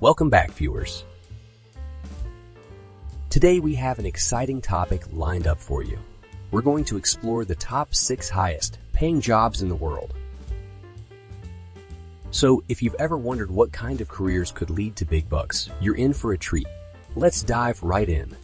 Welcome back, viewers. Today we have an exciting topic lined up for you. We're going to explore the top 6 highest paying jobs in the world. So, if you've ever wondered what kind of careers could lead to big bucks, you're in for a treat. Let's dive right in.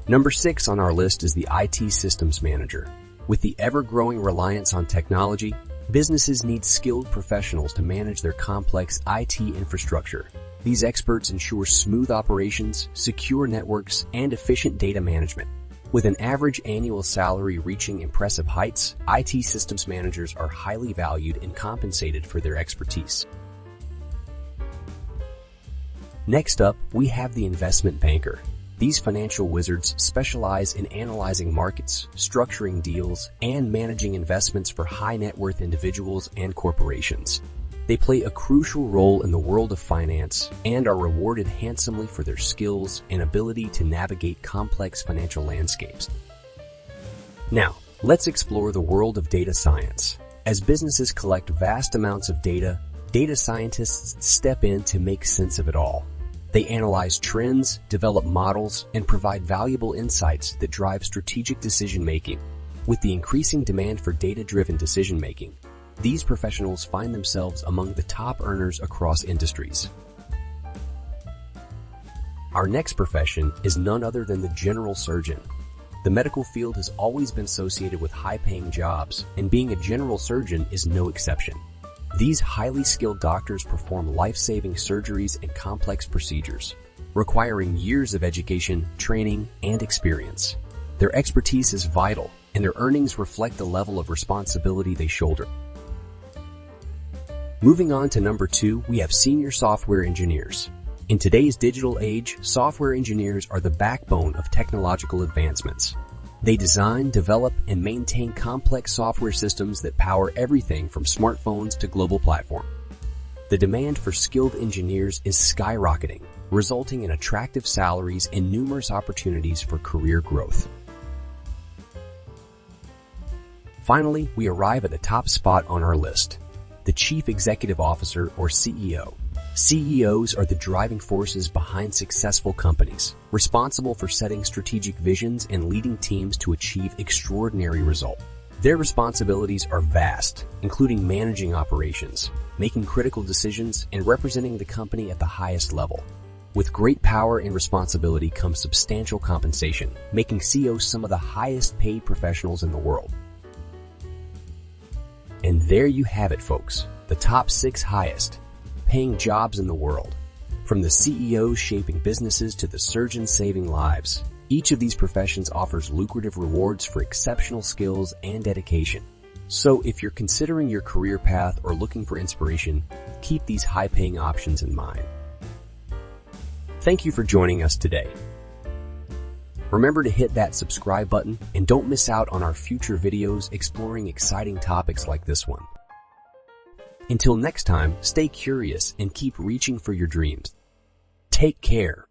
Number 6 on our list is the IT Systems Manager. With the ever-growing reliance on technology, businesses need skilled professionals to manage their complex IT infrastructure. These experts ensure smooth operations, secure networks, and efficient data management. With an average annual salary reaching impressive heights, IT systems managers are highly valued and compensated for their expertise. Next up, we have the investment banker. These financial wizards specialize in analyzing markets, structuring deals, and managing investments for high-net-worth individuals and corporations. They play a crucial role in the world of finance and are rewarded handsomely for their skills and ability to navigate complex financial landscapes. Now, let's explore the world of data science. As businesses collect vast amounts of data, data scientists step in to make sense of it all. They analyze trends, develop models, and provide valuable insights that drive strategic decision-making. With the increasing demand for data-driven decision-making, these professionals find themselves among the top earners across industries. Our next profession is none other than the general surgeon. The medical field has always been associated with high-paying jobs, and being a general surgeon is no exception. These highly skilled doctors perform life-saving surgeries and complex procedures, requiring years of education, training, and experience. Their expertise is vital, and their earnings reflect the level of responsibility they shoulder. Moving on to number 2, we have senior software engineers. In today's digital age, software engineers are the backbone of technological advancements. They design, develop, and maintain complex software systems that power everything from smartphones to global platforms. The demand for skilled engineers is skyrocketing, resulting in attractive salaries and numerous opportunities for career growth. Finally, we arrive at the top spot on our list, the Chief Executive Officer or CEO. CEOs are the driving forces behind successful companies, responsible for setting strategic visions and leading teams to achieve extraordinary results. Their responsibilities are vast, including managing operations, making critical decisions, and representing the company at the highest level. With great power and responsibility comes substantial compensation, making CEOs some of the highest paid professionals in the world. And there you have it, folks, the top 6 highest paying jobs in the world. From the CEOs shaping businesses to the surgeons saving lives, each of these professions offers lucrative rewards for exceptional skills and dedication. So if you're considering your career path or looking for inspiration, keep these high-paying options in mind. Thank you for joining us today. Remember to hit that subscribe button and don't miss out on our future videos exploring exciting topics like this one. Until next time, stay curious and keep reaching for your dreams. Take care.